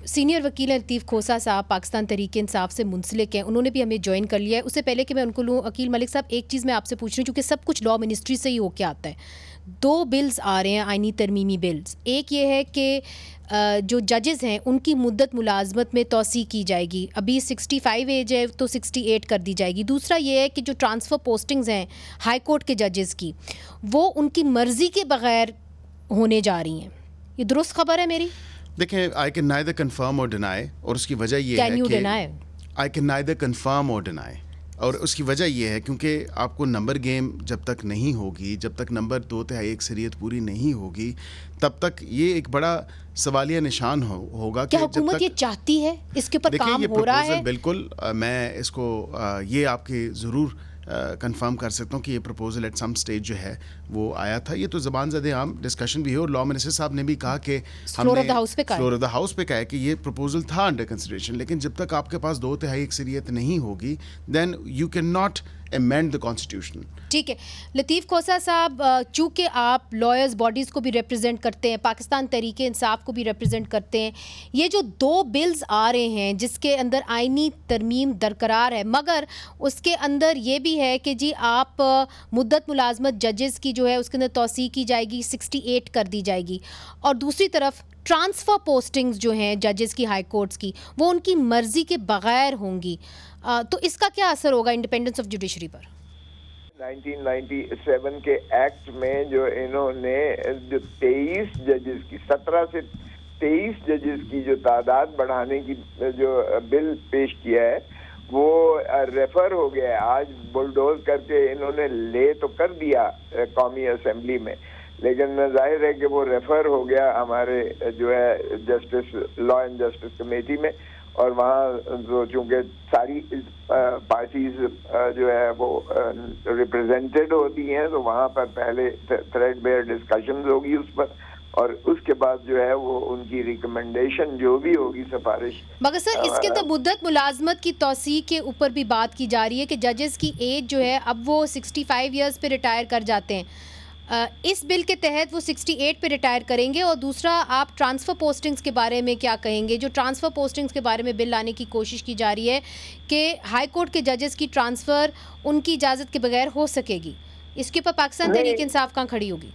Senior वकील हैं लतीफ़ खोसा साहब, पाकिस्तान तहरीक इंसाफ से मुंसलिक हैं, उन्होंने भी हमें ज्वाइन कर लिया है। उससे पहले कि मैं उनको लूँ, अकील मलिक साहब, एक चीज़ मैं आपसे पूछ रही हूँ, क्योंकि सब कुछ लॉ मिनिस्ट्री से ही होके आता है। 2 बिल्स आ रहे हैं, आइनी तरमीमी बिल्स। एक ये है कि जो जजेस हैं उनकी मुद्दत मुलाजमत में तोसी की जाएगी। अभी 65 एज है तो 68 कर दी जाएगी। दूसरा ये है कि जो ट्रांसफ़र पोस्टिंग्स हैं हाई कोर्ट के जजेस की, वो उनकी मर्ज़ी के बगैर होने जा रही हैं। ये दुरुस्त खबर है मेरी? देखें, आई कैन नाइदर कंफर्म और डिनाई, और उसकी वजह ये है कि आई कैन नाइदर कंफर्म और डिनाई, और उसकी वजह ये है क्योंकि आपको नंबर गेम जब तक नहीं होगी, जब तक नंबर 2/3 अक्सरियत पूरी नहीं होगी, तब तक ये एक बड़ा सवालिया निशान होगा। क्या हुकूमत ये चाहती है? इसके ऊपर काम हो रहा है? बिल्कुल, मैं इसको ये आपके ज़रूर कंफर्म कर सकता हूँ कि ये प्रपोजल एट सम स्टेज जो है वो आया था। ये तो ज़बान ज़दे आम डिस्कशन भी है, और लॉ मिनिस्टर साहब ने भी कहा कि फ्लोर ऑफ द हाउस पे कहा है कि ये प्रपोजल था अंडर कंसिडरेशन, लेकिन जब तक आपके पास 2/3 अक्सरियत नहीं होगी, then you can not amend the constitution। ठीक है लतीफ़ खोसा साहब, चूँकि आप लॉयर्स बॉडीज़ को भी रिप्रेजेंट करते हैं, पाकिस्तान तहरीक इंसाफ को भी रिप्रेजेंट करते हैं, ये जो 2 बिल्स आ रहे हैं जिसके अंदर आइनी तरमीम दरकरार है, मगर उसके अंदर ये भी है कि जी आप मुद्दत मुलाजमत जजेस की जो है उसके अंदर तौसीह की जाएगी, 68 कर दी जाएगी, और दूसरी तरफ ट्रांसफ़र पोस्टिंग्स जो हैं जजेस की हाई कोर्ट्स की, वो उनकी मर्ज़ी के बगैर होंगी। तो इसका क्या असर होगा इंडिपेंडेंस ऑफ जुडिशरी पर? 1997 के एक्ट में जो इन्होंने जो 23 जजेस की, 17 से 23 जजेस की जो तादाद बढ़ाने की जो बिल पेश किया है, वो रेफर हो गया है। आज बुलडोज करके इन्होंने ले तो कर दिया कौमी असेंबली में, लेकिन जाहिर है कि वो रेफर हो गया हमारे जो है justice law and justice committee में, और वहाँ जो चूँकि सारी पार्टीज जो है वो रिप्रेजेंटेड होती हैं, तो वहाँ पर पहले थ्रेडबेयर डिस्कशंस होगी उस पर, और उसके बाद जो है वो उनकी रिकमेंडेशन जो भी होगी, सिफारिश। मगर सर इसके तो मुद्दत मुलाजमत की तौसीह के ऊपर भी बात की जा रही है कि जजेस की एज जो है अब वो 65 ईयर्स पे रिटायर कर जाते हैं। इस बिल के तहत वो 68 पे रिटायर करेंगे। और दूसरा, आप ट्रांसफ़र पोस्टिंग्स के बारे में क्या कहेंगे? जो ट्रांसफ़र पोस्टिंग्स के बारे में बिल लाने की कोशिश की जा रही है कि हाई कोर्ट के जजेस की ट्रांसफ़र उनकी इजाज़त के बगैर हो सकेगी, इसके ऊपर पाकिस्तान तहरीक इंसाफ कहाँ खड़ी होगी?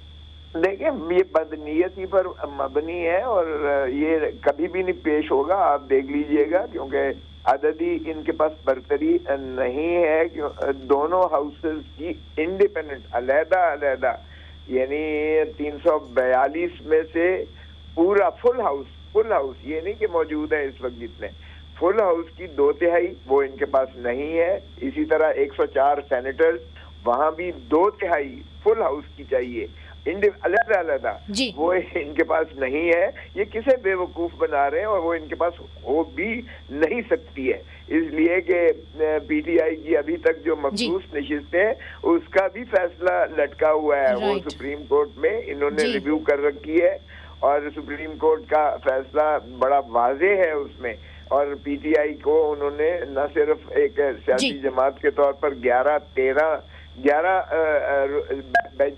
देखिए, ये बदनीयती पर मबनी है और ये कभी भी नहीं पेश होगा, आप देख लीजिएगा, क्योंकि अददी इनके पास बरतरी नहीं है। दोनों हाउसेस की इंडिपेंडेंट अलहदा यानी 342 में से पूरा फुल हाउस ये नहीं कि मौजूद है इस वक्त जितने, फुल हाउस की 2/3 वो इनके पास नहीं है। इसी तरह 104 सेनेटर्स, वहां भी 2/3 फुल हाउस की चाहिए, अलग-अलग, वो इनके पास नहीं है। ये किसे बेवकूफ बना रहे हैं, और वो इनके पास हो भी नहीं सकती है, इसलिए कि पीटीआई की अभी तक जो मखसूस नशिस्तें हैं उसका भी फैसला लटका हुआ है, वो सुप्रीम कोर्ट में इन्होंने रिव्यू कर रखी है, और सुप्रीम कोर्ट का फैसला बड़ा वाज़ेह है उसमें। और पीटीआई को उन्होंने न सिर्फ एक सियासी जमात के तौर पर 11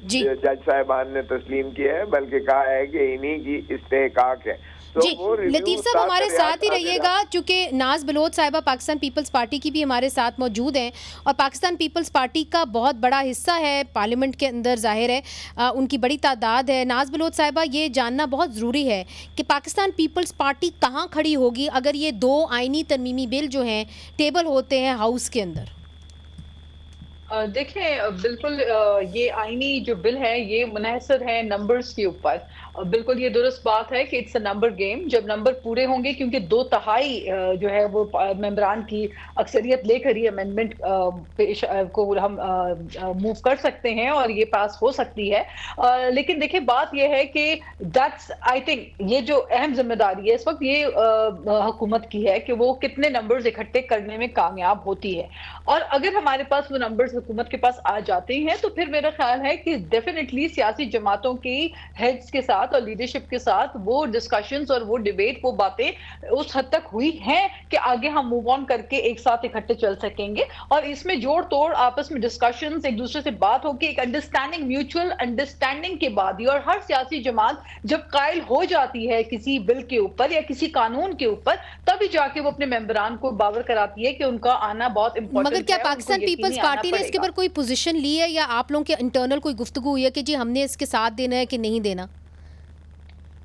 जज साहिबान ने तस्लीम किया है, बल्कि कहा है कि इन्हीं की इस्तेहकाक है। तो जी लतीफ़ साहब हमारे साथ ही रहिएगा, चूँकि नाज बलोच साहिबा पाकिस्तान पीपल्स पार्टी की भी हमारे साथ मौजूद हैं, और पाकिस्तान पीपल्स पार्टी का बहुत बड़ा हिस्सा है पार्लियामेंट के अंदर, जाहिर है उनकी बड़ी तादाद है। नाज बलोच साहिबा, ये जानना बहुत ज़रूरी है कि पाकिस्तान पीपल्स पार्टी कहाँ खड़ी होगी अगर ये 2 आइनी तरमीमी बिल जो हैं टेबल होते हैं हाउस के अंदर। देखें, बिल्कुल ये आईनी जो बिल है ये मुनहसर है नंबर्स के ऊपर। बिल्कुल ये दुरुस्त बात है कि इट्स अ नंबर गेम। जब नंबर पूरे होंगे, क्योंकि 2/3 जो है वो मेंबरान की अक्सरियत लेकर ही अमेंडमेंट पेश को हम मूव कर सकते हैं और ये पास हो सकती है। लेकिन देखिए, बात ये है कि दैट्स आई थिंक ये जो अहम जिम्मेदारी है इस वक्त ये हुकूमत की है कि वो कितने नंबर्स इकट्ठे करने में कामयाब होती है। और अगर हमारे पास वो नंबर्स हुकूमत के पास आ जाते हैं तो फिर मेरा ख्याल है कि डेफिनेटली सियासी जमातों की हेड्स के साथ साथ और लीडरशिप के साथ वो डिस्कशंस और वो डिबेट, वो बातें उस हद तक हुई हैं कि आगे हम मूव ऑन करके एक साथ इकट्ठे चल सकेंगे। और इसमें जोड़ तोड़ आपस में डिस्कशंस, एक दूसरे से बात होगी, एक अंडरस्टैंडिंग, म्यूचुअल अंडरस्टैंडिंग के बाद ही, और हर सियासी जमात जब कायल हो जाती है किसी बिल के ऊपर या किसी कानून के ऊपर, तभी जाके वो अपने मेंबरान को बावर कराती है कि उनका आना बहुत इंपॉर्टेंट है। मगर क्या पाकिस्तान पीपल्स पार्टी ने इसके ऊपर कोई पोजीशन ली है या आप लोगों के इंटरनल कोई गुफ्तगू हुई है कि जी हमने इसके साथ देना है कि नहीं देना?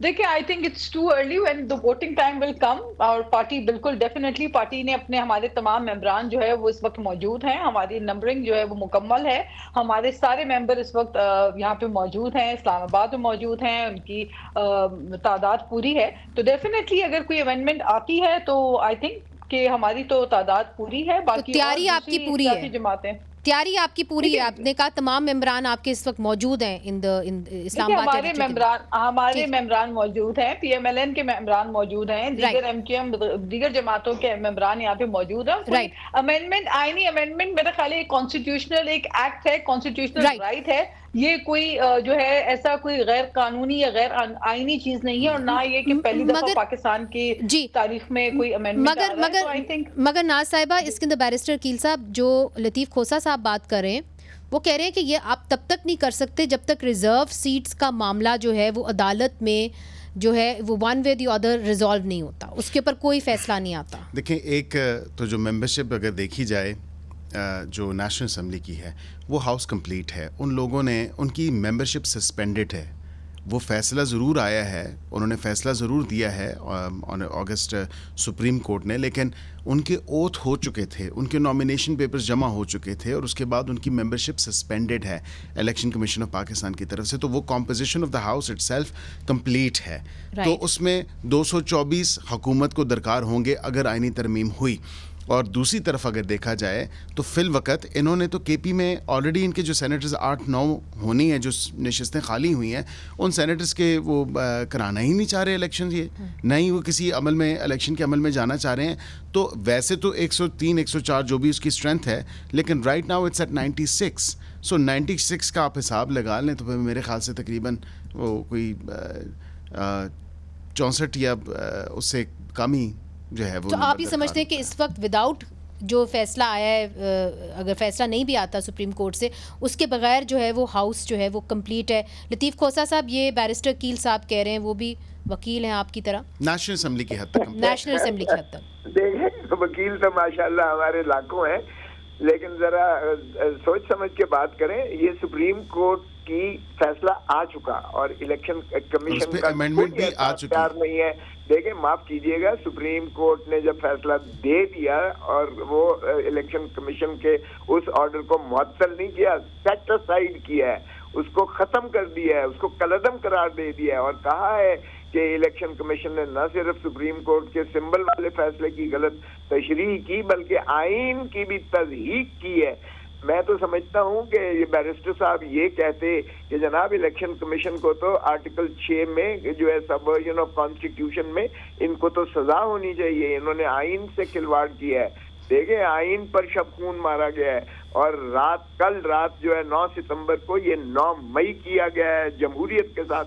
देखिए, I think it's too early, when the voting time will come. और पार्टी बिल्कुल डेफिनेटली पार्टी ने अपने, हमारे तमाम मेंबरान जो है वो इस वक्त मौजूद हैं, हमारी नंबरिंग जो है वो मुकम्मल है, हमारे सारे मेंबर इस वक्त यहाँ पे मौजूद हैं, इस्लामाबाद में मौजूद हैं, उनकी तादाद पूरी है। तो डेफिनेटली अगर कोई अमेंडमेंट आती है तो आई थिंक कि हमारी तो तादाद पूरी है। बाकी तो तैयारी आपकी पूरी है, जमातें तैयारी आपकी पूरी है? आपने कहा तमाम मेंबरान आपके इस वक्त मौजूद हैं इन इस्लामाबाद। हमारे मेंबरान मौजूद हैं, PMLN के मेंबरान मौजूद हैं, दीगर MKM दीगर जमातों के मेंबरान यहाँ पे मौजूद हैं। अमेंडमेंट, आईनी अमेंडमेंट मेरा ख्याल है कॉन्स्टिट्यूशनल एक एक्ट है, कॉन्स्टिट्यूशनल राइट है, ये कोई जो है ऐसा कोई गैर कानूनी या गैर आईनी चीज नहीं है, और ना ये कि पहली दफा पाकिस्तान की तारीख में कोई अमेंडमेंट। मगर नाज साहिबा, इसके अंदर बैरिस्टर कील साहब, जो लतीफ खोसा साहब बात कर रहे हैं, वो कह रहे हैं कि ये आप तब तक नहीं कर सकते जब तक रिजर्व सीट्स का मामला जो है वो अदालत में जो है वो one way the other resolve नहीं होता, उसके ऊपर कोई फैसला नहीं आता। देखिए, एक तो जो मेंबरशिप अगर देखी जाए जो नेशनल असेंबली की है, वो हाउस कंप्लीट है। उन लोगों ने, उनकी मेंबरशिप सस्पेंडेड है। वो फैसला ज़रूर आया है, उन्होंने फैसला ज़रूर दिया है अगस्त सुप्रीम कोर्ट ने, लेकिन उनके ओथ हो चुके थे, उनके नॉमिनेशन पेपर्स जमा हो चुके थे, और उसके बाद उनकी मेंबरशिप सस्पेंडेड है इलेक्शन कमीशन ऑफ पाकिस्तान की तरफ से। तो वो composition of the house itself complete है। तो उसमें 224 हुकूमत को दरकार होंगे अगर आईनी तरमीम हुई। और दूसरी तरफ अगर देखा जाए तो फिल वक्त इन्होंने तो KP में ऑलरेडी इनके जो सेनेटर्स 8-9 होनी है, जो नशिस्तें खाली हुई हैं, उन सेनेटर्स के वो कराना ही नहीं चाह रहे इलेक्शन, ये नहीं वो किसी अमल में, इलेक्शन के अमल में जाना चाह रहे हैं। तो वैसे तो 103 104 जो भी उसकी स्ट्रेंथ है, लेकिन राइट नाउ इट्स एट 96। सो 96 का आप हिसाब लगा लें तो मेरे ख्याल से तकरीबन वो कोई 64 या उससे कम ही जो है वो। तो आप ये समझते हैं कि इस वक्त विदाउट जो फैसला आया है, अगर फैसला नहीं भी आता सुप्रीम कोर्ट से, उसके बगैर जो है वो हाउस जो है वो कंप्लीट है? लतीफ खोसा साहब, ये बैरिस्टर कील साहब कह रहे हैं, वो भी वकील हैं आपकी तरह, नेशनल असेंबली की हद तक, नेशनल असेंबली की हद तक। देखें, तो वकील तो माशाल्लाह हमारे लाखों हैं, लेकिन जरा सोच समझ के बात करें। ये सुप्रीम कोर्ट की फैसला आ चुका और इलेक्शन कमीशन का अमेंडमेंट भी आ चुका नहीं है। देखें, माफ कीजिएगा, सुप्रीम कोर्ट ने जब फैसला दे दिया और वो इलेक्शन कमीशन के उस ऑर्डर को मुअत्तल नहीं किया, सेट असाइड किया है, उसको खत्म कर दिया है, उसको कलअदम करार दे दिया है, और कहा है कि इलेक्शन कमीशन ने न सिर्फ सुप्रीम कोर्ट के सिंबल वाले फैसले की गलत तशरीह की, बल्कि आईन की भी तज़हीक की है। मैं तो समझता हूं कि ये बैरिस्टर साहब ये कहते कि जनाब इलेक्शन कमीशन को तो आर्टिकल 6 में जो है सबवर्जन ऑफ कॉन्स्टिट्यूशन में इनको तो सजा होनी चाहिए, इन्होंने आईन से खिलवाड़ किया है। देखें, आईन पर शब खून मारा गया है, और कल रात जो है 9 सितंबर को ये 9 मई किया गया है जमहूरियत के साथ